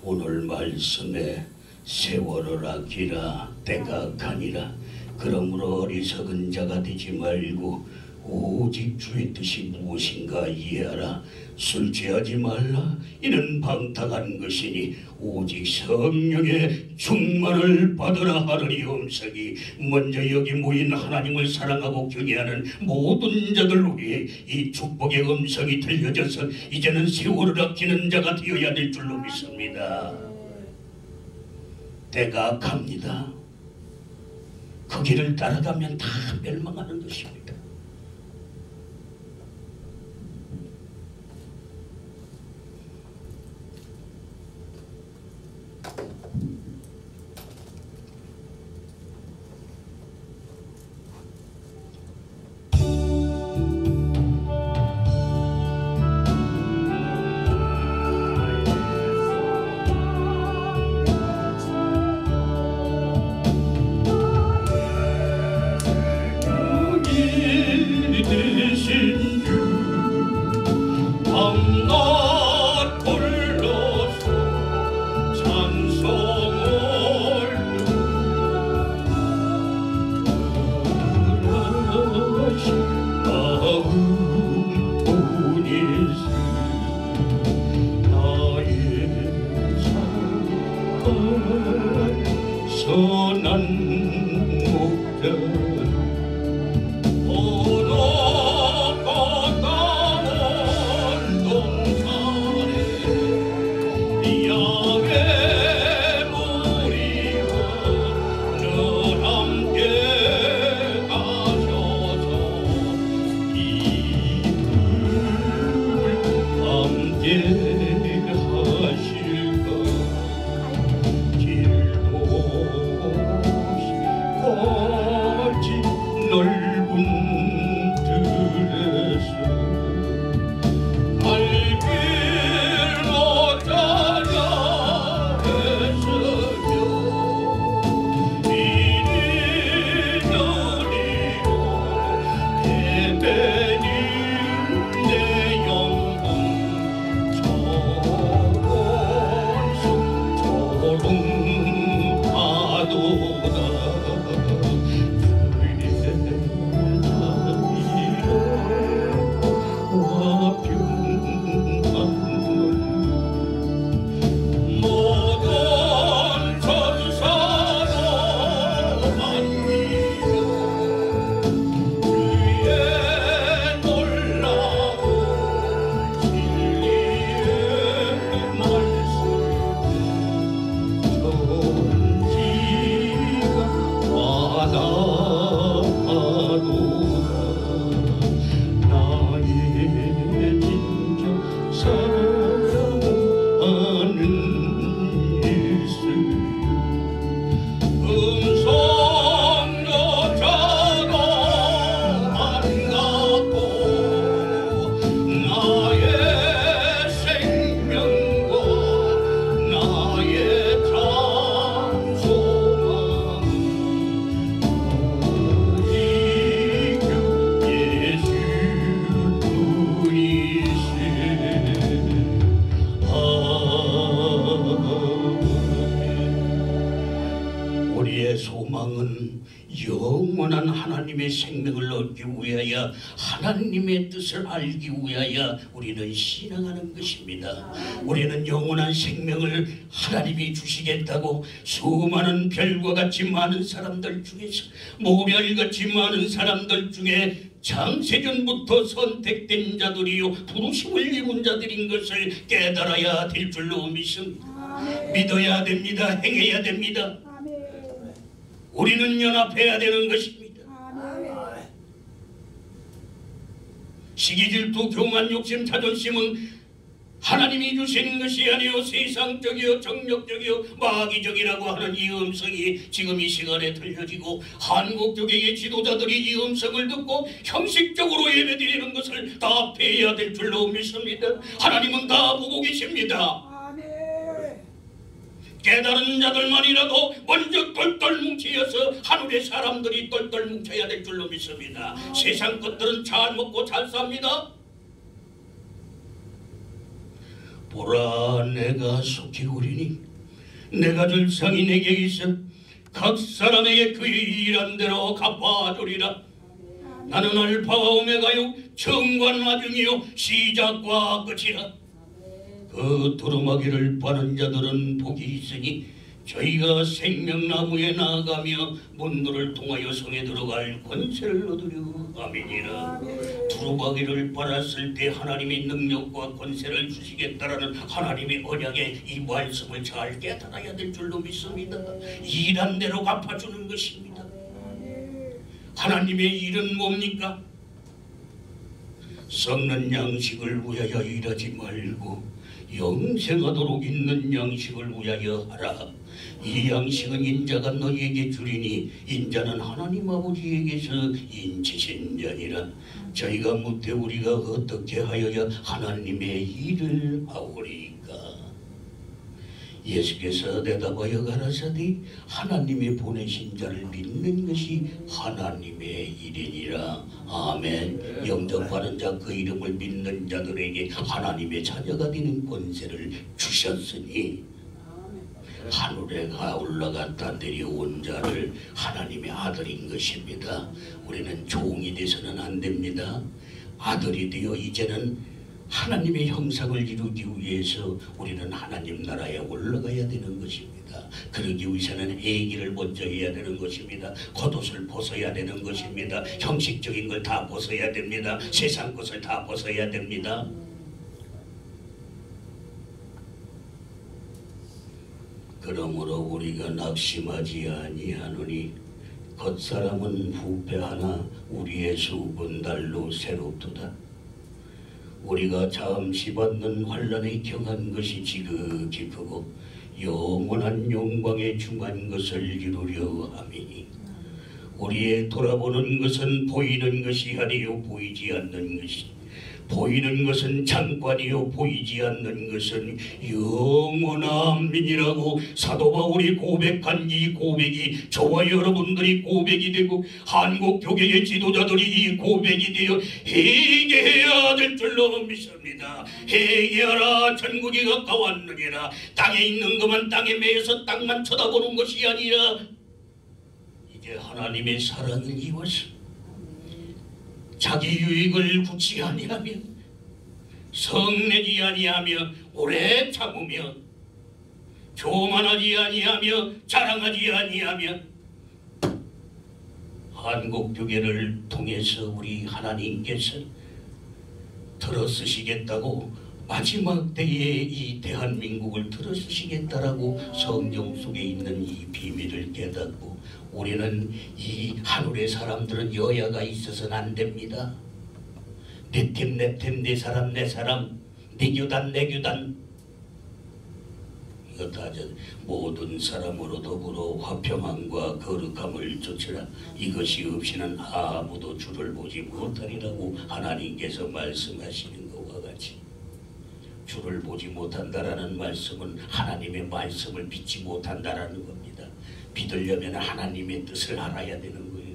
오늘 말씀에 세월을 아끼라 때가 가니라. 그러므로 어리석은 자가 되지 말고 오직 주의 뜻이 무엇인가 이해하라. 술 취하지 말라. 이는 방탕한 것이니 오직 성령의 충만을 받으라 하느니 음성이 먼저 여기 모인 하나님을 사랑하고 경외하는 모든 자들 위해 이 축복의 음성이 들려져서 이제는 세월을 아끼는 자가 되어야 될 줄로 믿습니다. 때가 갑니다. 그 길을 따라가면 다 멸망하는 것입니다. 영원한 하나님의 생명을 얻기 위하여 하나님의 뜻을 알기 위하여 우리는 신앙하는 것입니다. 우리는 영원한 생명을 하나님이 주시겠다고 수많은 별과 같이 많은 사람들 중에서 모별같이 많은 사람들 중에 창세전부터 선택된 자들이요 부르심을 입은 자들인 것을 깨달아야 될 줄로 믿습니다. 믿어야 됩니다. 행해야 됩니다. 우리는 연합해야 되는 것입니다. 시기, 질투, 교만, 욕심, 자존심은 하나님이 주시는 것이 아니요 세상적이요 정력적이요 마귀적이라고 하는 이 음성이 지금 이 시간에 들려지고 한국교회의 지도자들이 이 음성을 듣고 형식적으로 예배드리는 것을 다 폐해야 될 줄로 믿습니다. 하나님은 다 보고 계십니다. 깨달은 자들만이라도 먼저 똘똘 뭉치어서 하늘의 사람들이 똘똘 뭉쳐야 될 줄로 믿습니다. 세상 것들은 잘 먹고 잘 삽니다. 보라, 내가 속히 오리니 내가 줄 상이 내게 있어 각 사람에게 그의 일한 대로 갚아주리라. 나는 알파와 오메가요 처음과 나중이요 시작과 끝이라. 그 두루마기를 파는 자들은 복이 있으니 저희가 생명나무에 나아가며 문들을 통하여 성에 들어갈 권세를 얻으려. 아멘이라. 두루마기를 팔았을 때 하나님의 능력과 권세를 주시겠다라는 하나님의 언약의 이 말씀을 잘 깨달아야 될 줄로 믿습니다. 일한 대로 갚아주는 것입니다. 하나님의 일은 뭡니까? 썩는 양식을 위하여 일하지 말고 영생하도록 있는 양식을 위하여 하라. 이 양식은 인자가 너희에게 주리니 인자는 하나님 아버지에게서 인치신 자니라. 저희가 묻되 우리가 어떻게 하여야 하나님의 일을 하오리까? 예수께서 대답하여 가라사대 하나님이 보내신 자를 믿는 것이 하나님의 일이니라. 아멘. 영접하는 자 그 이름을 믿는 자들에게 하나님의 자녀가 되는 권세를 주셨으니 하늘에 올라갔다 내려온 자를 하나님의 아들인 것입니다. 우리는 종이 돼서는 안 됩니다. 아들이 되어 이제는 하나님의 형상을 이루기 위해서 우리는 하나님 나라에 올라가야 되는 것입니다. 그러기 위해서는 애기를 먼저 해야 되는 것입니다. 겉옷을 벗어야 되는 것입니다. 형식적인 걸 다 벗어야 됩니다. 세상 것을 다 벗어야 됩니다. 그러므로 우리가 낙심하지 아니하노니 겉사람은 후패하나 우리의 속은 날로 새롭도다. 우리가 잠시 받는 환난에 경한 것이 지극히 크고 영원한 영광에 중한 것을 이루려 함이니 우리의 돌아보는 것은 보이는 것이 아니요 보이지 않는 것이 보이는 것은 잠깐이요 보이지 않는 것은 영원함이니라고 사도 바울이 고백한 이 고백이 저와 여러분들이 고백이 되고 한국 교회의 지도자들이 이 고백이 되어 회개해야 될 줄로 믿습니다. 회개하라, 천국이 가까웠느니라. 땅에 있는 것만 땅에 매여서 땅만 쳐다보는 것이 아니라 이제 하나님의 사랑을 이어서 자기 유익을 굳이 아니하며 성내지 아니하며 오래 참으며 교만하지 아니하며 자랑하지 아니하며 한국교회를 통해서 우리 하나님께서 들어쓰시겠다고 마지막 때에 이 대한민국을 들어쓰시겠다라고 성경 속에 있는 이 비밀을 깨닫고 우리는 이 하늘의 사람들은 여야가 있어서는 안 됩니다. 내 팀 내 팀 내 사람 내 사람 내 교단 내 교단 이거 다 모든 사람으로 더불어 화평함과 거룩함을 좇으라. 이것이 없이는 아무도 주를 보지 못하리라고 하나님께서 말씀하시는 것과 같이 주를 보지 못한다라는 말씀은 하나님의 말씀을 믿지 못한다라는 겁니다. 믿으려면 하나님의 뜻을 알아야 되는 거예요.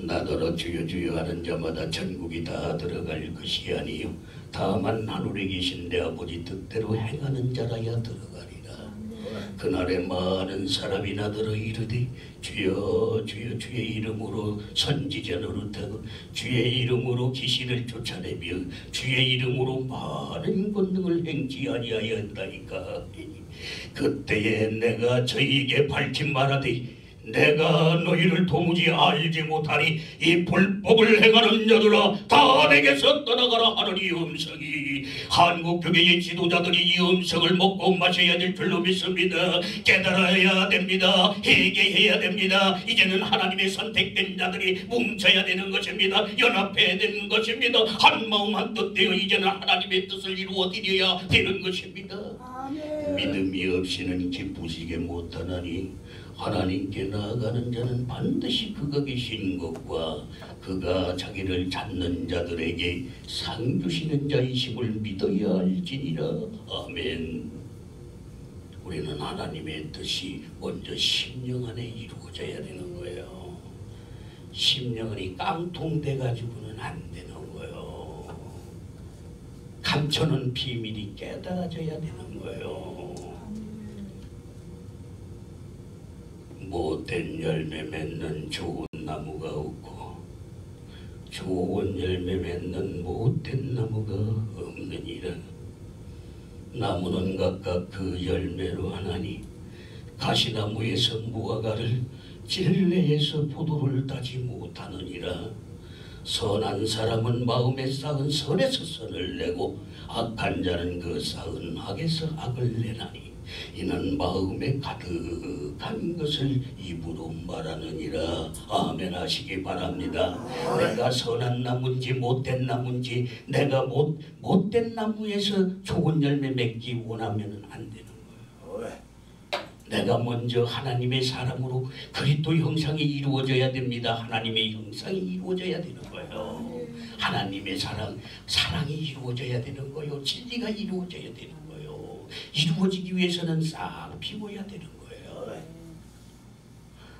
나더러 주여 주여 하는 자마다 천국이 다 들어갈 것이 아니요 다만 하늘에 계신 내 아버지 뜻대로 행하는 자라야 들어가리라. 그날에 많은 사람이 나더러 이르되 주여 주여 주의 이름으로 선지자 노릇하고 주의 이름으로 귀신을 쫓아내며 주의 이름으로 많은 권능을 행치 아니하였다니까. 그때에 내가 저희에게 밝힌 말하되 내가 너희를 도무지 알지 못하니 이 불법을 행하는 자들아 다 내게서 떠나가라 하는 이 음성이 한국교회의 지도자들이 이 음성을 먹고 마셔야 될 줄로 믿습니다. 깨달아야 됩니다. 회개해야 됩니다. 이제는 하나님의 선택된 자들이 뭉쳐야 되는 것입니다. 연합해야 되는 것입니다. 한마음 한뜻 되어 이제는 하나님의 뜻을 이루어 드려야 되는 것입니다. 아멘. 믿음이 없이는 기쁘시게 못하나니 하나님께 나아가는 자는 반드시 그가 계신 것과 그가 자기를 찾는 자들에게 상 주시는 자이심을 믿어야 알지니라. 아멘. 우리는 하나님의 뜻이 먼저 심령 안에 이루어져야 되는 거예요. 심령 안이 깡통돼 가지고는 안 되는 거예요. 감춰놓은 비밀이 깨달아져야 되는 거예요. 못된 열매 맺는 좋은 나무가 없고 좋은 열매 맺는 못된 나무가 없느니라. 나무는 각각 그 열매로 하나니 가시나무에서 무화과를 진레에서 포도를 따지 못하느니라. 선한 사람은 마음에 쌓은 선에서 선을 내고 악한 자는 그 쌓은 악에서 악을 내나니 이는 마음에 가득한 것을 입으로 말하느니라. 아멘 하시기 바랍니다. 내가 선한 나무인지 못된 나무인지, 내가 못된 나무에서 좋은 열매 맺기 원하면 안 되는 거예요. 내가 먼저 하나님의 사람으로 그리스도 형상이 이루어져야 됩니다. 하나님의 형상이 이루어져야 되는 거예요. 하나님의 사랑이 이루어져야 되는 거예요. 진리가 이루어져야 되는 거예요. 이루어지기 위해서는 싹 피워야 되는 거예요.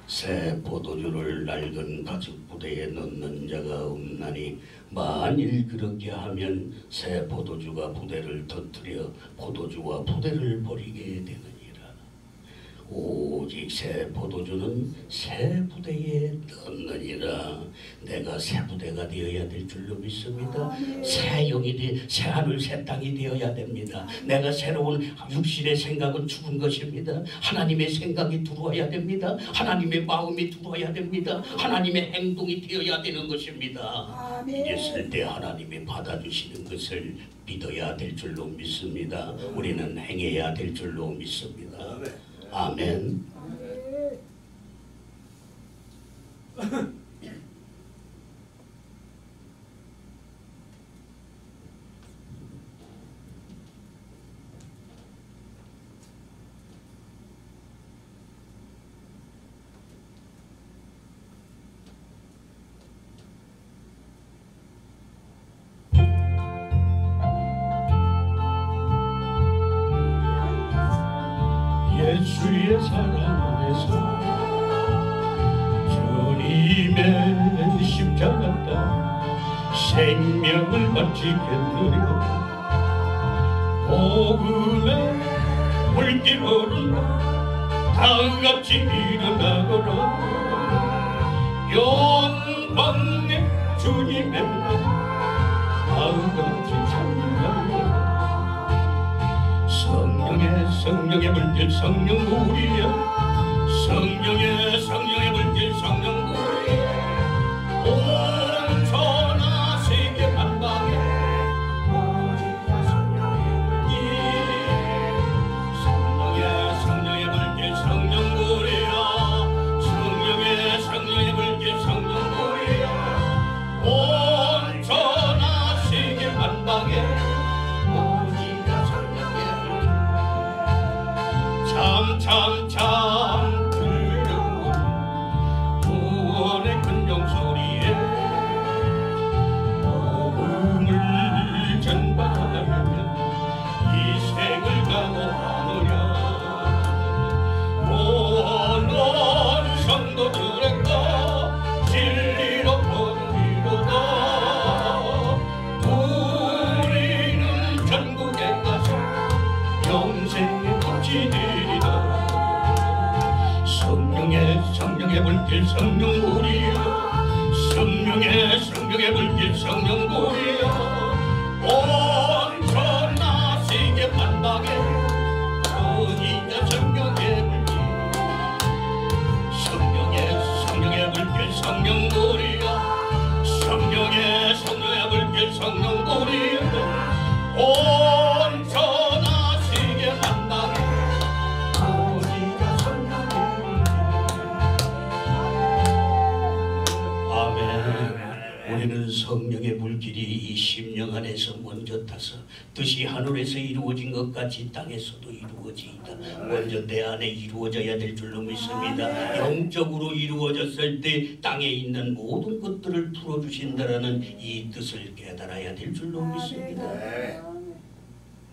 새 포도주를 낡은 가죽 부대에 넣는 자가 없나니 만일 그렇게 하면 새 포도주가 부대를 터뜨려 포도주와 부대를 버리게 되느니라. 오직 새 포도주는 새 부대에 넣느니라. 내가 새 부대가 되어야 될 줄로 믿습니다. 새 영이 새 하늘 새 땅이 되어야 됩니다. 내가 새로운 육신의 생각은 죽은 것입니다. 하나님의 생각이 들어와야 됩니다. 하나님의 마음이 들어와야 됩니다. 하나님의 행동이 되어야 되는 것입니다. 이랬을 때 하나님이 받아주시는 것을 믿어야 될 줄로 믿습니다. 우리는 행해야 될 줄로 믿습니다. 아멘. 예수의 사랑 안에서 주님의 십자가 따 생명을 바치겠느냐. 복음의 물길으로 다같이 일어나거라. 영광의 주님의 다같이 찬양하라. 성령의 물길 성령물이야. 성령의 물길 성령물이야. 온 천하 세계 만방에 성령의 물길 성령물이야. 성령의 물길 성령물이야. 온 천하 세계 만방에 참 들려오는 구원의 근정소리에 복음을 전파하면 이 생을 각오하느냐. 모든 성도들과 진리로 번지로다. 우리는 전국에 가서 영생의 빛이 되리라. 성령의 물길 성령물이야. 성령의 물길 성령물이야. 온 천하 세계 만방에 어디가 성령의 물길. 성령의 물길 성령물이야. 성령의 물길 성령물이야. 온 천하 세계 만방에 어디가 성령의 우리는 성령의 물길이 이 심령 안에서 먼저 타서 뜻이 하늘에서 이루어진 것 같이 땅에서도 이루어지이다. 먼저 내 안에 이루어져야 될 줄로 믿습니다. 영적으로 이루어졌을 때 땅에 있는 모든 것들을 풀어주신다라는 이 뜻을 깨달아야 될 줄로 믿습니다.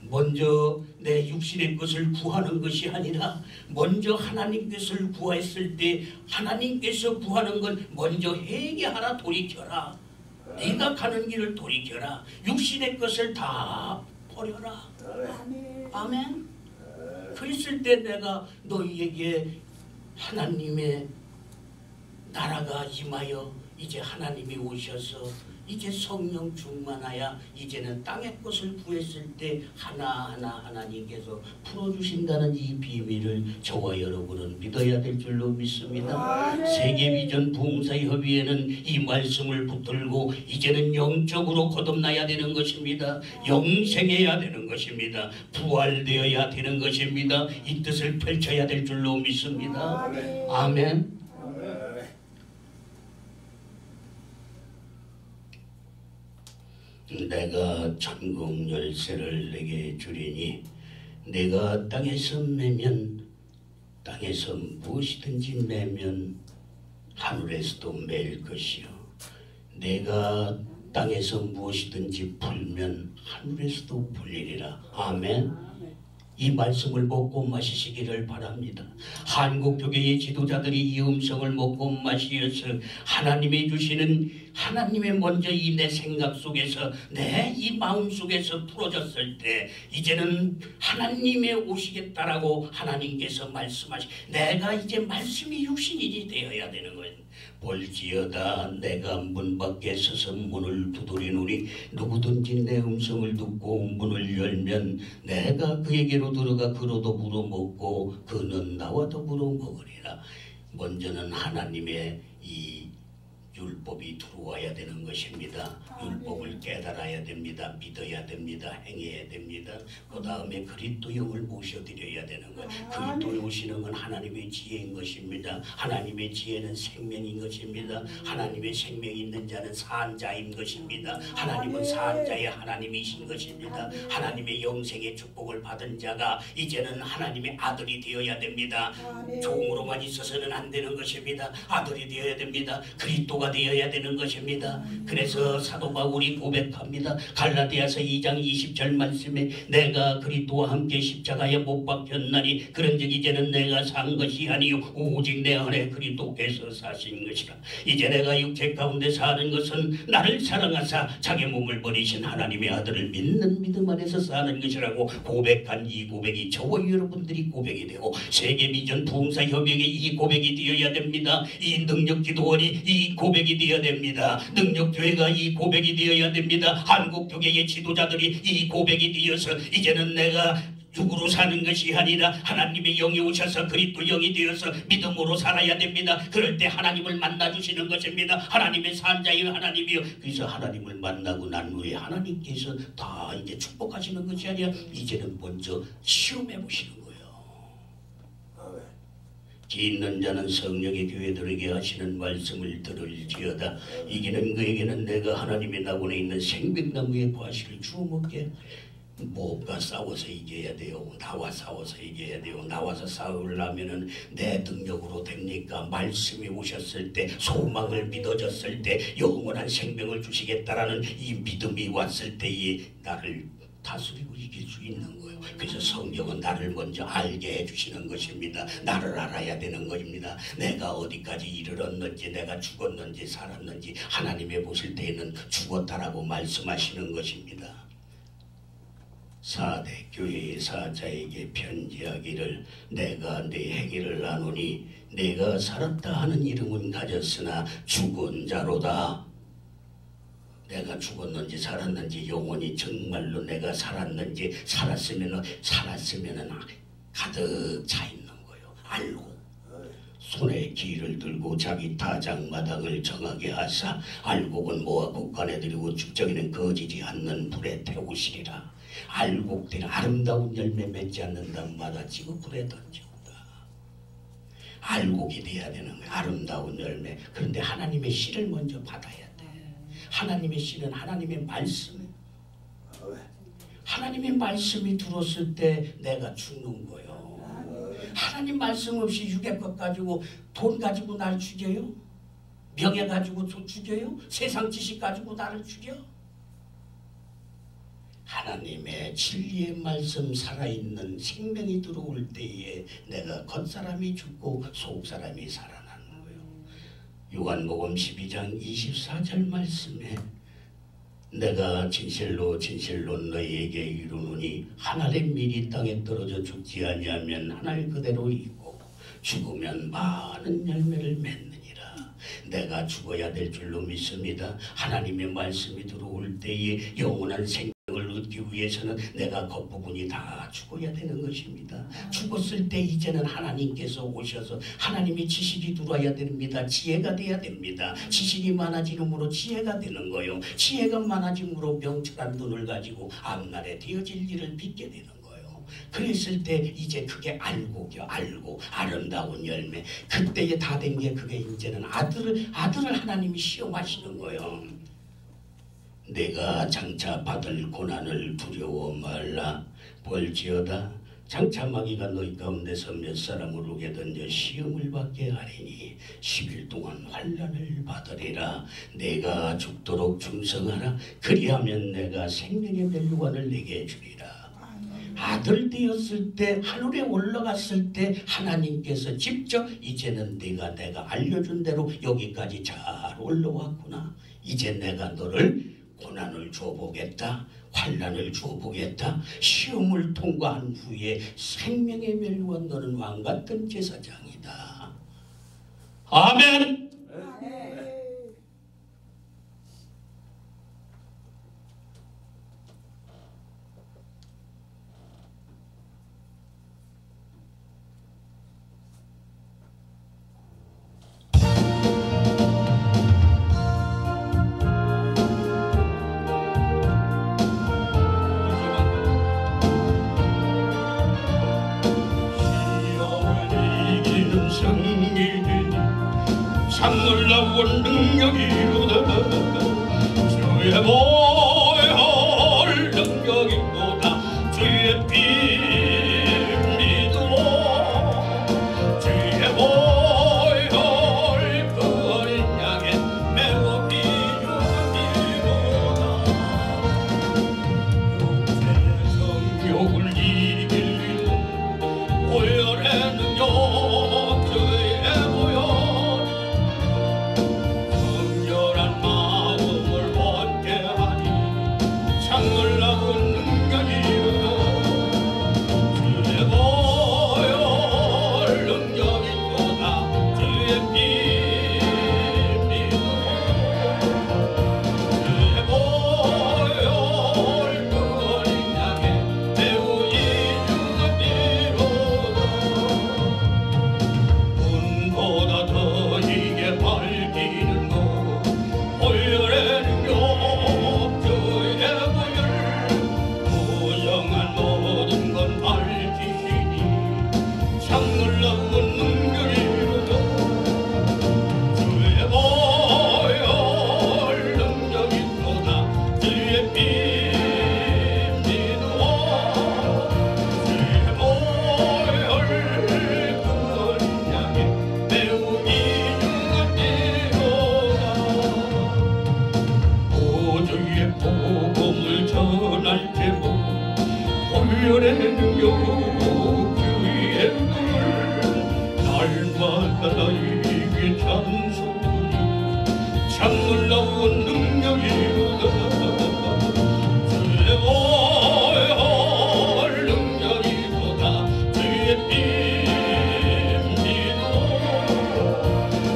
먼저 내 육신의 것을 구하는 것이 아니라 먼저 하나님 것을 구했을 때 하나님께서 구하는 건 먼저 회개하라 돌이켜라. 네가 가는 길을 돌이켜라. 육신의 것을 다 버려라. 아멘. 그랬을 때 내가 너희에게 하나님의 나라가 임하여 이제 하나님이 오셔서 이제 성령 충만하여 이제는 땅의 것을 구했을 때 하나하나 하나님께서 풀어주신다는 이 비밀을 저와 여러분은 믿어야 될 줄로 믿습니다. 세계비전 부흥사협의회는 이 말씀을 붙들고 이제는 영적으로 거듭나야 되는 것입니다. 영생해야 되는 것입니다. 부활되어야 되는 것입니다. 이 뜻을 펼쳐야 될 줄로 믿습니다. 아멘. 내가 천국 열쇠를 내게 주리니 내가 땅에서 매면 땅에서 무엇이든지 매면 하늘에서도 맬 것이요 내가 땅에서 무엇이든지 풀면 하늘에서도 풀리리라. 아멘. 이 말씀을 먹고 마시시기를 바랍니다. 한국교회의 지도자들이 이 음성을 먹고 마시어서 하나님이 주시는 하나님의 먼저 이 내 생각 속에서 내 이 마음 속에서 풀어졌을 때 이제는 하나님의 오시겠다라고 하나님께서 말씀하시 내가 이제 말씀이 육신이 되어야 되는 거예요. 볼지어다 내가 문 밖에 서서 문을 두드리노니 누구든지 내 음성을 듣고 문을 열면 내가 그에게로 들어가 그로도 물어먹고 그는 나와 더불어 먹으리라. 먼저는 하나님의 이 율법이 들어와야 되는 것입니다. 율법을 깨달아야 됩니다. 믿어야 됩니다. 행해야 됩니다. 그 다음에 그리스도 영을 모셔드려야 되는 것. 그리스도에 오시는 건 하나님의 지혜인 것입니다. 하나님의 지혜는 생명인 것입니다. 하나님의 생명이 있는 자는 산자인 것입니다. 하나님은 산자의 하나님이신 것입니다. 하나님의 영생의 축복을 받은 자가 이제는 하나님의 아들이 되어야 됩니다. 종으로만 있어서는 안 되는 것입니다. 아들이 되어야 됩니다. 그리스도가 되어야 되는 것입니다. 그래서 사도 바울이 고백합니다. 갈라디아서 2장 20절 말씀에 내가 그리스도와 함께 십자가에 못 박혔나니 그런즉 이제는 내가 산 것이 아니요 오직 내 안에 그리스도께서 사신 것이라. 이제 내가 육체 가운데 사는 것은 나를 사랑하사 자기 몸을 버리신 하나님의 아들을 믿는 믿음 안에서 사는 것이라고 고백한 이 고백이 저와 여러분들이 고백이 되고 세계비전 부흥사협의회에 이 고백이 되어야 됩니다. 이 능력기도원이 이 고백이 되어야 됩니다. 능력교회가 이 고백이 되어야 됩니다. 한국교회의 지도자들이 이 고백이 되어서 이제는 내가 육으로 사는 것이 아니라 하나님의 영이 오셔서 그리스도 영이 되어서 믿음으로 살아야 됩니다. 그럴 때 하나님을 만나주시는 것입니다. 하나님의 산자인 하나님이요. 그래서 하나님을 만나고 난 후에 하나님께서 다 이제 축복하시는 것이 아니라 이제는 먼저 시험해 보시는 거예요. 기 있는 자는 성령의 교회들에게 하시는 말씀을 들을지어다. 이기는 그에게는 내가 하나님의 낙원에 있는 생명나무의 과실을 주어 먹게. 뭐가 싸워서 이겨야 돼요. 나와 싸워서 이겨야 돼요. 나와서 싸우려면은 내 능력으로 됩니까? 말씀이 오셨을 때 소망을 믿어졌을 때 영원한 생명을 주시겠다라는 이 믿음이 왔을 때에 나를 다스리고 이길 수 있는 거예요. 그래서 성령은 나를 먼저 알게 해주시는 것입니다. 나를 알아야 되는 것입니다. 내가 어디까지 이르렀는지 내가 죽었는지 살았는지 하나님의 보실 때에는 죽었다라고 말씀하시는 것입니다. 4대 교회의 사자에게 편지하기를 내가 네 행위를 나누니 내가 살았다 하는 이름은 가졌으나 죽은 자로다. 내가 죽었는지 살았는지 영원히 정말로 내가 살았는지 살았으면은 가득 차 있는 거예요. 알고 손에 기를 들고 자기 타작마당을 정하게 하사 알곡은 모아 국간에 들이고 축적에는 거지지 않는 불에 태우시리라. 알곡들은 아름다운 열매 맺지 않는다는 마다치고 불에 던지고다. 알곡이 돼야 되는 거예요. 아름다운 열매. 그런데 하나님의 씨를 먼저 받아야 돼. 하나님의 씨는 하나님의 말씀. 하나님의 말씀이 들었을 때 내가 죽는 거예요. 하나님 말씀 없이 육의 것 가지고 돈 가지고 나를 죽여요? 명예 가지고 죽여요? 세상 지식 가지고 나를 죽여? 하나님의 진리의 말씀 살아있는 생명이 들어올 때에 내가 겉사람이 죽고 속사람이 살아나는 거예요. 요한복음 12장 24절 말씀에 내가 진실로 진실로 너희에게 이르노니 하나님 미리 땅에 떨어져 죽지 아니하면 하늘 그대로 있고 죽으면 많은 열매를 맺느니라. 내가 죽어야 될 줄로 믿습니다. 하나님의 말씀이 들어올 때에 영원한 생명을 얻기 위해서는 내가 겉부분이 다 죽어야 되는 것입니다. 죽었을 때 이제는 하나님께서 오셔서 하나님의 지식이 들어와야 됩니다. 지혜가 돼야 됩니다. 지식이 많아지므로 지혜가 되는 거요. 지혜가 많아짐으로 명철한 눈을 가지고 앞날에 되어질 일을 믿게 되는 거요. 그랬을 때 이제 그게 알고 아름다운 열매. 그때에 다 된 게 그게 이제는 아들을 하나님이 시험하시는 거요. 내가 장차 받을 고난을 두려워 말라. 볼지어다 장차 마귀가 너희 가운데서 몇 사람을 오게 던져 시험을 받게 하리니 10일 동안 환난을 받으리라. 내가 죽도록 충성하라. 그리하면 내가 생명의 멸류관을 내게 주리라. 아들 되었을 때 하늘에 올라갔을 때 하나님께서 직접 이제는 내가 알려준 대로 여기까지 잘 올라왔구나. 이제 내가 너를 고난을 줘보겠다. 환난을 줘보겠다. 시험을 통과한 후에 생명의 멸류관 너는 왕같은 제사장이다. 아멘. 놀라운 능력이로다. 주의 보혈 능력이로다. 주의 피 믿음으로 주의 보혈 그 어린 양의 매우 비유이로다. 육체의 성욕을 이길 보혈의 능력 주의 보혈 날마다 나에게 찬송이 참 놀라운 능력이로다. 주의 보혈 능력이로다. 주의 피 믿어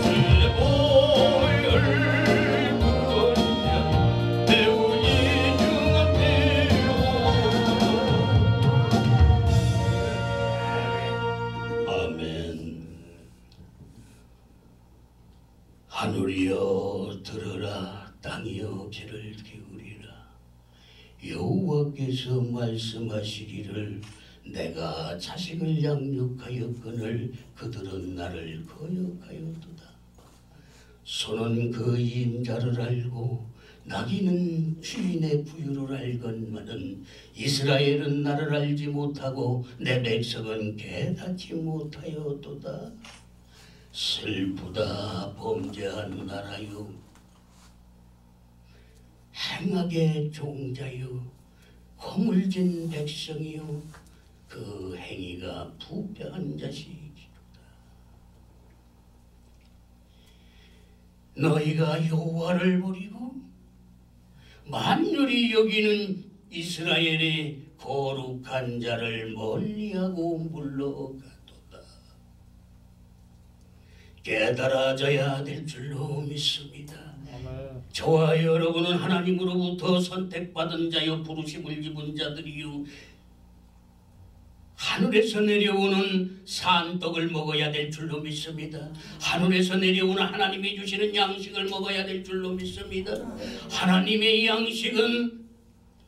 주의 보혈 그 어린 양 매우 이중한 아멘. 하늘이여 들으라. 땅이여 귀를 기울이라. 여호와께서 말씀하시기를 내가 자식을 양육하였거늘 그들은 나를 거역하였도다. 소는 그 임자를 알고 나귀는 주인의 부유를 알건만은 이스라엘은 나를 알지 못하고 내 백성은 깨닫지 못하였도다. 슬프다 범죄한 나라요, 행악의 종자요, 허물진 백성이요, 그 행위가 부패한 자식이로다. 너희가 여호와를 버리고 만열이 여기는 이스라엘의 거룩한 자를 멀리하고 물러가도다. 깨달아져야 될 줄로 믿습니다. 저와 여러분은 하나님으로부터 선택받은 자여 부르심을 입은 자들이요 하늘에서 내려오는 산떡을 먹어야 될 줄로 믿습니다. 하늘에서 내려오는 하나님이 주시는 양식을 먹어야 될 줄로 믿습니다. 하나님의 양식은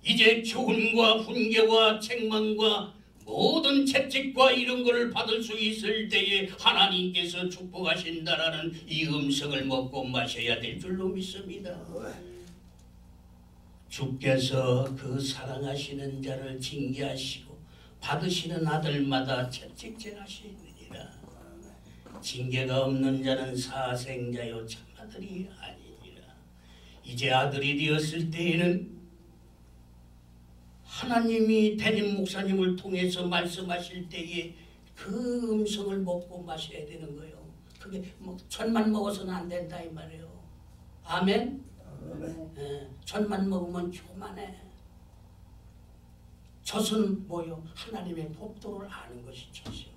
이제 교훈과 훈계와 책망과 모든 채찍과 이런 것을 받을 수 있을 때에 하나님께서 축복하신다라는 이 음성을 먹고 마셔야 될 줄로 믿습니다. 주께서 그 사랑하시는 자를 징계하시고 받으시는 아들마다 채찍질하시느니라. 징계가 없는 자는 사생자요 참아들이 아니니라. 이제 아들이 되었을 때에는 하나님이 담임 목사님을 통해서 말씀하실 때에 그 음성을 먹고 마셔야 되는 거예요. 그게 뭐 전만 먹어서는 안 된다 이 말이에요. 아멘? 전만 먹으면 교만해. 젖은 뭐요? 하나님의 법도를 아는 것이 젖이요.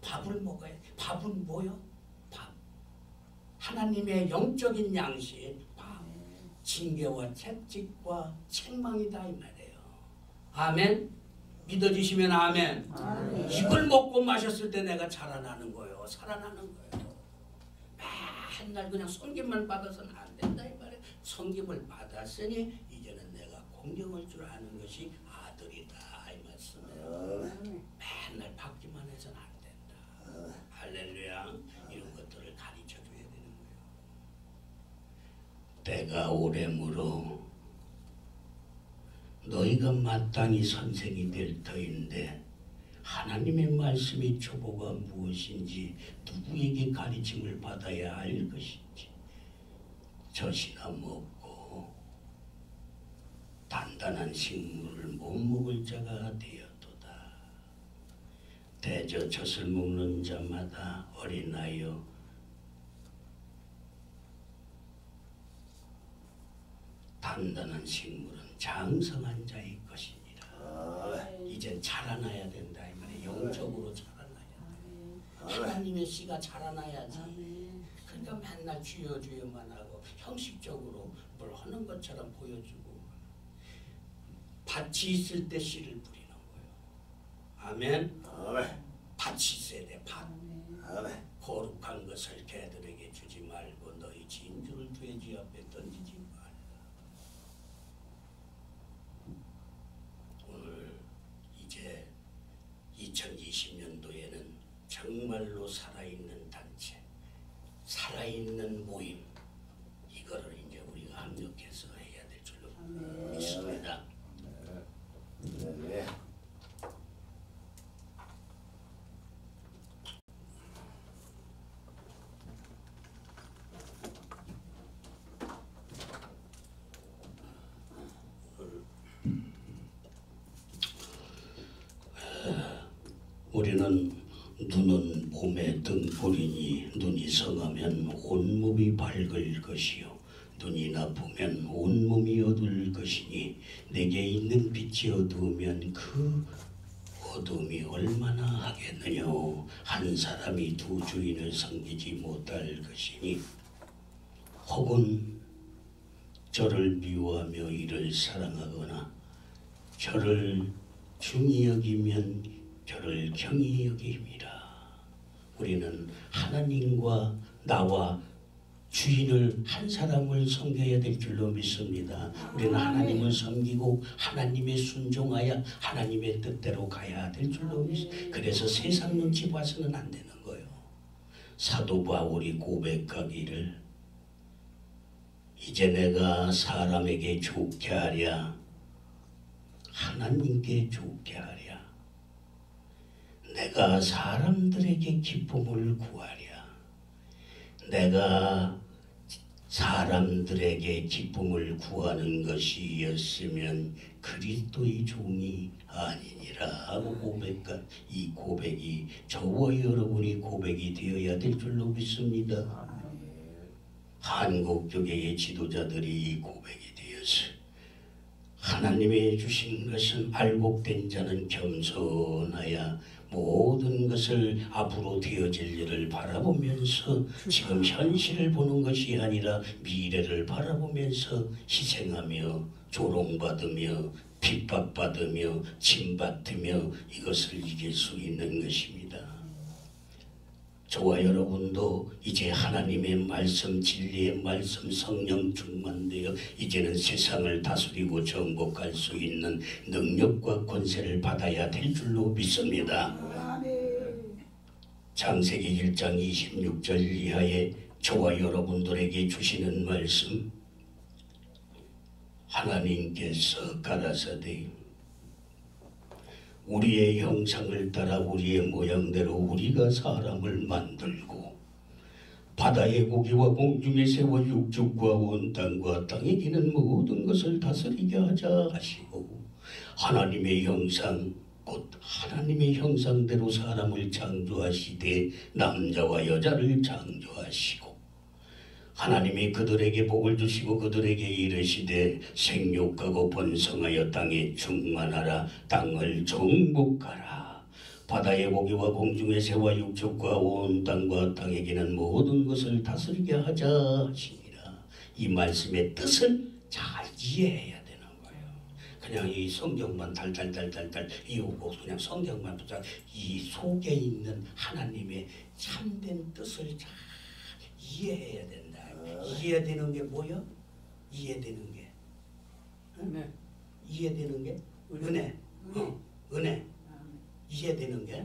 밥을 먹어야 돼. 밥은 뭐요? 밥. 하나님의 영적인 양식, 밥. 징계와 채찍과 책망이다 이 말이에요. 아멘? 믿어지시면 아멘. 이걸 먹고 마셨을 때 내가 자라나는 거예요. 살아나는 거예요. 맨날 그냥 섬김만 받아서는 안 된다 이 말이에요. 섬김을 받았으니 이제는 내가 공경할 줄 아는 것이 아들이다 이 말씀이에요. 맨날 받기만 해서는 안 된다. 할렐루야. 이런 것들을 가르쳐 줘야 되는 거예요. 때가 오래므로 너희가 마땅히 선생이 될 터인데 하나님의 말씀의 초보가 무엇인지 누구에게 가르침을 받아야 할 것인지 젖이나 먹고 단단한 식물을 못 먹을 자가 되었도다. 대저 젖을 먹는 자마다 어린아이여 단단한 식물은 장성한 자의 것이니라. 이젠 자라나야 된다 이 말이에요. 영적으로 자라나야 돼. 하나님의 씨가 자라나야지. 그러니까 맨날 주여 주여만 하고 형식적으로 뭘 하는 것처럼 보여주고 밭이 있을 때 씨를 뿌리는 거예요. 아멘. 밭이 있어야 돼. 밭. 거룩한 것을 개들에게 주지 말고 너희 진주를 돼지 앞에 던지지 말라. 오늘 이제 2020년도에는 정말로 살아있는 단체, 살아있는 모임, 이거를 이제 우리가 합력해서 해야 될 줄로 믿습니다. 우리는 눈은 몸의 등불이니 눈이 성하면 온몸이 밝을 것이요 눈이 나쁘면 온몸이 어두울 것이니 내게 있는 빛이 어두우면 그 어둠이 얼마나 하겠느냐. 한 사람이 두 주인을 섬기지 못할 것이니 혹은 저를 미워하며 이를 사랑하거나 저를 중히 여기면 저를 경히 여김이라. 우리는 하나님과 나와 주인을 한 사람을 섬겨야 될 줄로 믿습니다. 우리는 하나님을 섬기고 하나님의 순종하여 하나님의 뜻대로 가야 될 줄로 믿습니다. 그래서 세상 눈치 봐서는 안 되는 거예요. 사도 바울이 고백하기를 이제 내가 사람에게 좋게 하랴 하나님께 좋게 하랴 내가 사람들에게 기쁨을 구하랴. 내가 사람들에게 기쁨을 구하는 것이었으면 그리스도의 종이 아니니라 하고 고백한 이 고백이 저와 여러분이 고백이 되어야 될 줄로 믿습니다. 한국 교회의 지도자들이 이 고백이 되어서 하나님이 주신 것은 알곡된 자는 겸손하여 모든 것을 앞으로 되어질 일을 바라보면서 지금 현실을 보는 것이 아니라 미래를 바라보면서 희생하며 조롱받으며 핍박받으며 침받으며 이것을 이길 수 있는 것입니다. 저와 여러분도 이제 하나님의 말씀, 진리의 말씀, 성령 충만되어 이제는 세상을 다스리고 정복할 수 있는 능력과 권세를 받아야 될 줄로 믿습니다. 창세기 1장 26절 이하에 저와 여러분들에게 주시는 말씀, 하나님께서 가라사대 우리의 형상을 따라 우리의 모양대로 우리가 사람을 만들고 바다의 고기와 공중의 새와 육축과 온 땅과 땅에 기는 모든 것을 다스리게 하자 하시고 하나님의 형상 곧 하나님의 형상대로 사람을 창조하시되 남자와 여자를 창조하시고 하나님이 그들에게 복을 주시고 그들에게 이르시되 생육하고 번성하여 땅에 충만하라 땅을 정복하라 바다의 고기와 공중의 새와 육축과 온 땅과 땅에 기는 모든 것을 다스리게 하자 하시니라. 이 말씀의 뜻을 잘 이해해야 되는 거예요. 그냥 이 성경만 달달달달달 이웃고 그냥 성경만 보자 이 속에 있는 하나님의 참된 뜻을 잘 이해해야 된다. 이해되는 게 뭐야? 이해되는 게 은혜. 이해되는 게 은혜. 은혜. 이해되는 게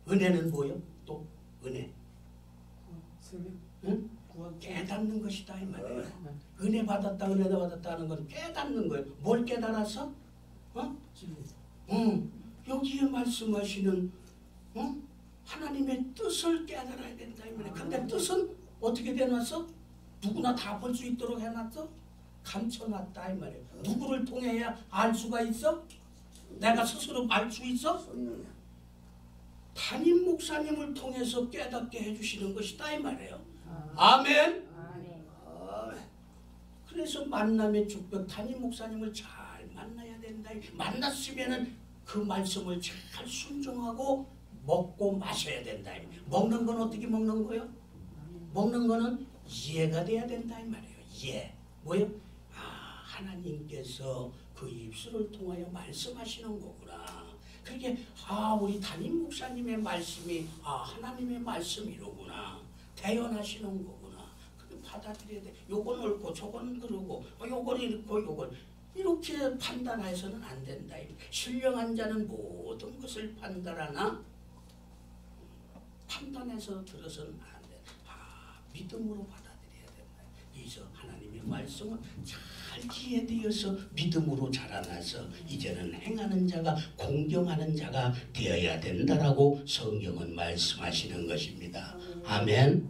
은혜는 뭐요? 또 은혜. 응? 깨닫는 것이다 이 말이에요. 은혜 받았다 은혜 받았다는 건 깨닫는 거예요. 뭘 깨달았어? 여기에 말씀하시는 하나님의 뜻을 깨달아야 된다 이 말이에요. 근데 뜻은 어떻게 해놨어? 누구나 다 볼 수 있도록 해놨어? 감춰놨다 이 말이에요. 누구를 통해야 알 수가 있어? 내가 스스로 알 수 있어? 담임 목사님을 통해서 깨닫게 해주시는 것이다 이 말이에요. 아멘. 그래서 만남의 축복 담임 목사님을 잘 만나야 된다. 만났으면은 그 말씀을 잘 순종하고 먹고 마셔야 된다. 먹는 건 어떻게 먹는 거요? 먹는 거는 이해가 돼야 된다 이 말이에요. 이해. 뭐요? 하나님께서 그 입술을 통하여 말씀하시는 거구나. 그게 우리 담임 목사님의 말씀이 하나님의 말씀이로구나. 대연하시는 거구나. 그게 받아들여야 돼. 요건 옳고 저건 그러고 요건 이렇고 요건 이렇게 판단해서는 안 된다. 신령한 자는 모든 것을 판단하나 판단해서 들어서는 안 돼. 믿음으로 받아들여야 된다. 그래서 하나님의 말씀은 잘 이해되어서 믿음으로 자라나서 이제는 행하는 자가 공경하는 자가 되어야 된다라고 성경은 말씀하시는 것입니다. 아멘.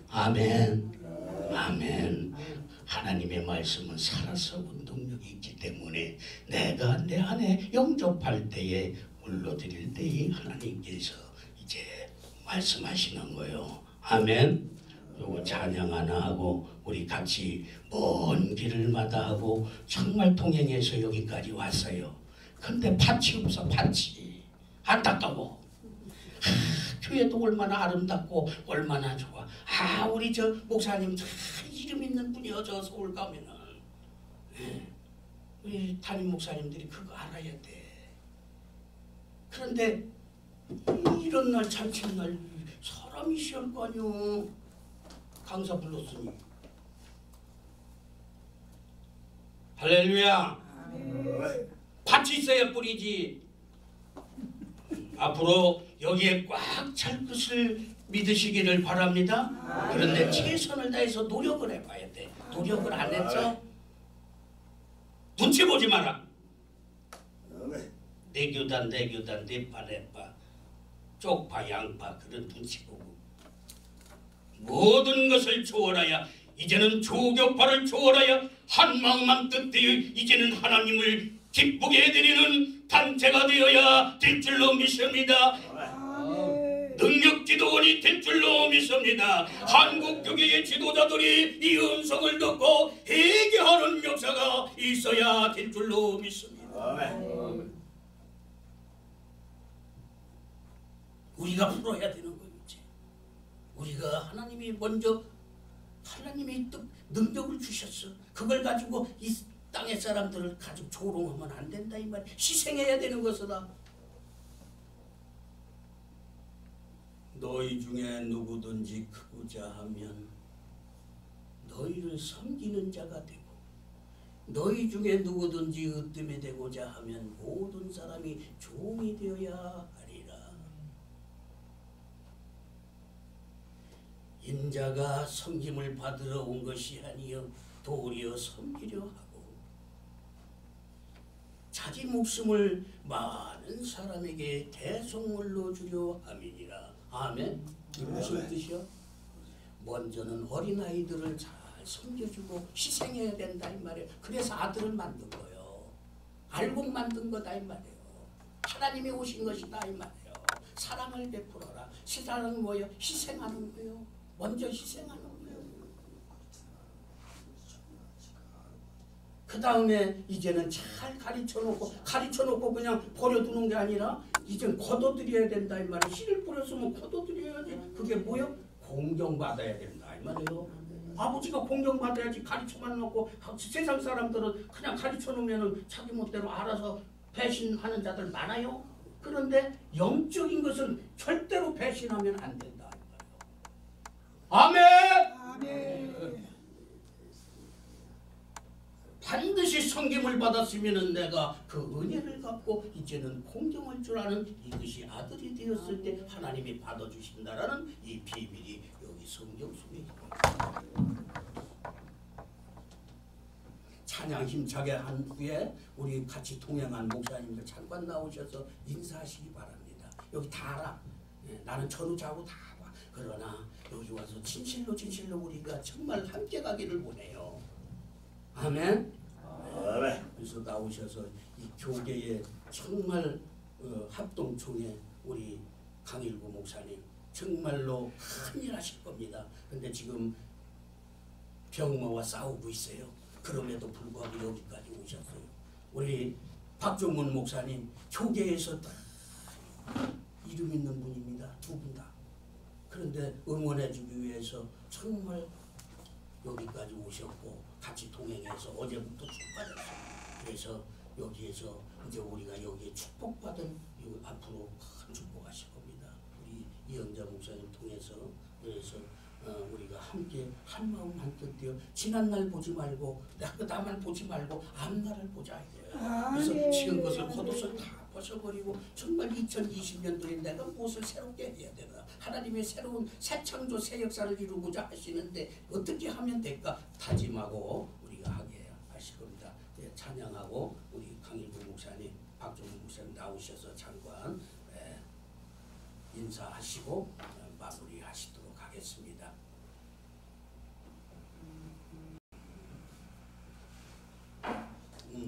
아멘. 아멘. 하나님의 말씀은 살아서 운동력이 있기 때문에 내가 내 안에 영접할 때에 물러드릴 때에 하나님께서 이제 말씀하시는 거예요. 아멘. 요거 찬양 하나 하고 우리 같이 먼 길을 마다하고 정말 동행해서 여기까지 왔어요. 근데 밭이 없어. 밭이 안타까워. 교회도 얼마나 아름답고 얼마나 좋아. 우리 저 목사님 참 이름 있는 분이요. 저 서울 가면은 우리 담임 목사님들이 그거 알아야 돼. 그런데 이런 날 잔칫날 사람이 시할 거 아니오. 강사 불렀으니 할렐루야. 밭이 있어야 뿌리지. 앞으로 여기에 꽉 찰 것을 믿으시기를 바랍니다. 그런데 최선을 다해서 노력을 해봐야 돼. 노력을 안 했죠? 눈치 보지 마라. 내 교단 내 교단 내 파 내 파 쪽파 양파 그런 눈치 보고 모든 것을 초월하여 이제는 조격파를 초월하여 한 마음만 뜻되어 이제는 하나님을 기쁘게 해드리는 단체가 되어야 될 줄로 믿습니다. 능력지 기도원이 될 줄로 믿습니다. 한국 교계의 지도자들이 이 음성을 듣고 회개하는 역사가 있어야 될 줄로 믿습니다. 우리가 풀어야 되는 거예요. 우리가 하나님이 먼저 하나님이 또 능력을 주셨어. 그걸 가지고 이 땅의 사람들을 가지고 조롱하면 안 된다 이 말이야. 희생해야 되는 것이다. 너희 중에 누구든지 크고자 하면 너희를 섬기는 자가 되고 너희 중에 누구든지 으뜸이 되고자 하면 모든 사람이 종이 되어야 하리라. 인자가 섬김을 받으러 온 것이 아니요 도리어 섬기려 하고 자기 목숨을 많은 사람에게 대속물로 주려 함이니라. 아멘. 이게 무슨 뜻이요? 먼저는 어린아이들을 잘 섬겨주고 희생해야 된다 이 말이에요. 그래서 아들을 만든 거예요. 알고 만든 거다 이 말이에요. 하나님이 오신 것이다 이 말이에요. 사랑을 베풀어라. 사랑은 뭐예요? 희생하는 거예요. 먼저 희생하는 거예요. 그 다음에 이제는 잘 가르쳐놓고 그냥 버려두는 게 아니라 이젠 거둬들여야 된다 이 말이에요. 씨를 뿌렸으면 거둬들여야지. 그게 뭐예요? 공경받아야 된다 이 말이에요. 아버지가 공경받아야지. 가르쳐만 놓고 세상 사람들은 그냥 가르쳐놓으면 자기 멋대로 알아서 배신하는 자들 많아요. 그런데 영적인 것은 절대로 배신하면 안 된다 이 말이에요. 아멘. 아멘. 반드시 섬김을 받았으면 내가 그 은혜를 갚고 이제는 공경할 줄 아는 이것이 아들이 되었을 때 하나님이 받아주신다라는 이 비밀이 여기 성경 속에 있습니다. 찬양 힘차게 한 후에 우리 같이 동행한 목사님들 잠깐 나오셔서 인사하시기 바랍니다. 여기 다 알아. 나는 전우자고 다 봐. 그러나 여기 와서 진실로 우리가 정말 함께 가기를 원해요. 아멘. 그래서 나오셔서 이 교계에 정말 합동총회 우리 강일구 목사님 정말로 큰일 하실 겁니다. 근데 지금 병마와 싸우고 있어요. 그럼에도 불구하고 여기까지 오셨어요. 우리 박종문 목사님 교계에서 다 이름 있는 분입니다. 두 분 다. 그런데 응원해주기 위해서 정말 여기까지 오셨고 같이 동행해서 어제부터 축복받았어요. 그래서 여기에서 이제 우리가 여기에 축복받은 앞으로 큰 축복하실 겁니다. 우리 이영자 목사님 통해서 그래서 우리가 함께 한 마음 한뜻 되어 지난날 보지 말고 그다음날 보지 말고 앞날을 보자 이거예요. 그래서 지금 것을 겉옷을 다 벗어버리고 정말 2020년도에 내가 무엇을 새롭게 해야 되나. 하나님의 새로운 새 창조 새 역사를 이루고자 하시는데 어떻게 하면 될까 다짐하고 우리가 하게 하실 겁니다. 네, 찬양하고 우리 강일구 목사님 박종훈 목사님 나오셔서 잠깐 인사하시고 마무리하시도록 하겠습니다.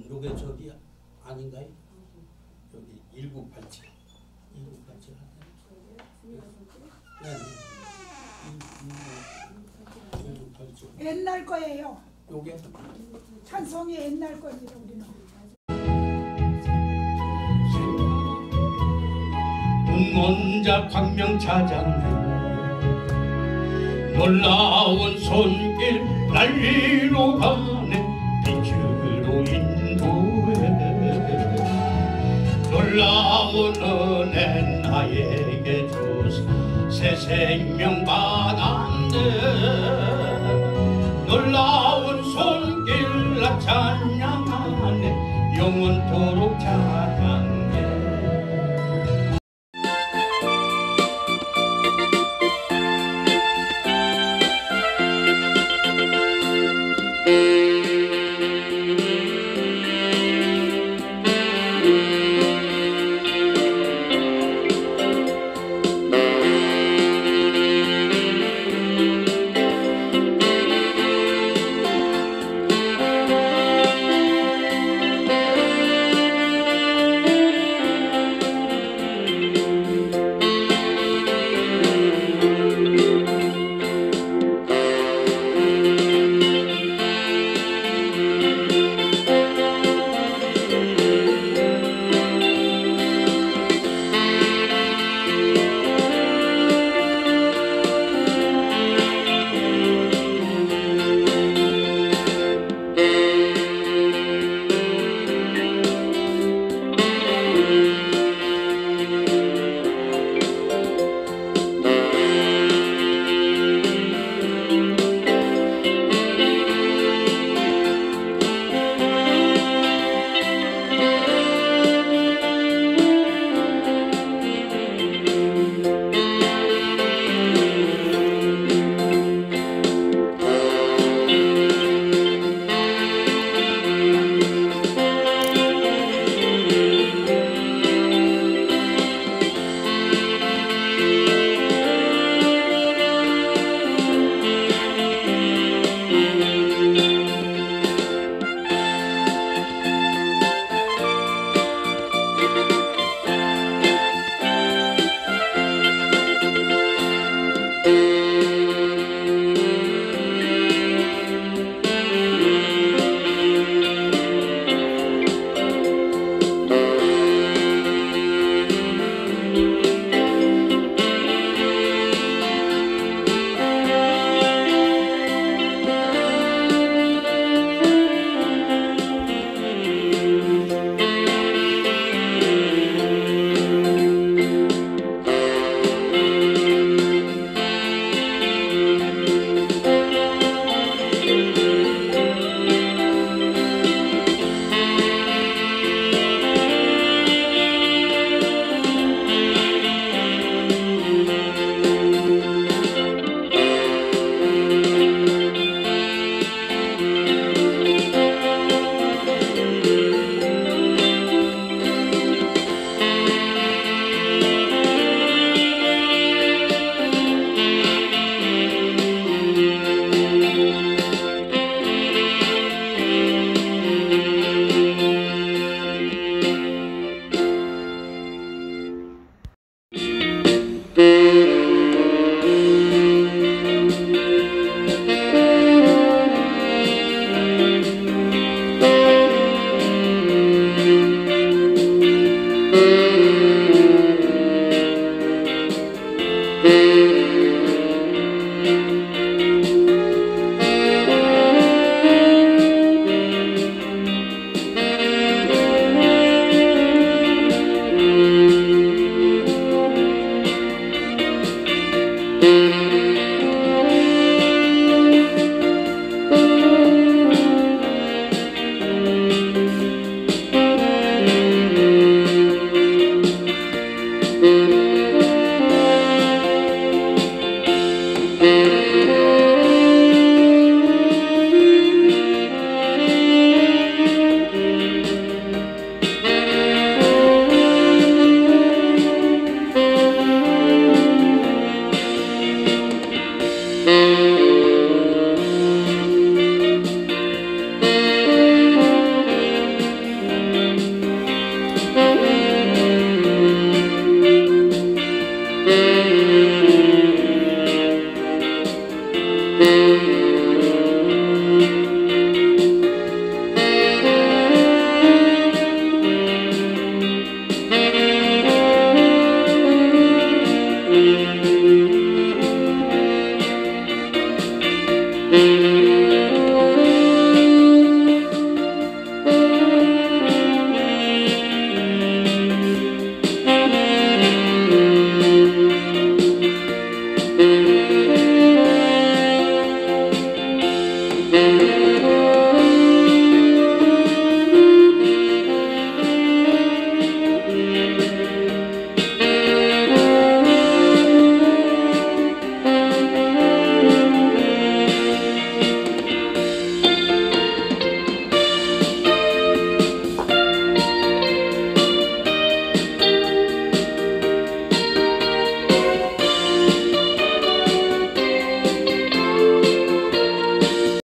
요게 저기 아닌가요? 여기 1987 네. 1987 옛날 거예요. 요게 찬송이 옛날 겁니다. 우리는 눈먼자 광명 찾았네. 놀라운 손길 날 위로 가네. 빛으로 인도해. 놀라운 은혜 나에게 주사 새 생명 받았네. 놀라운 손길 나 찬양하네. 영원토록 찬양하네.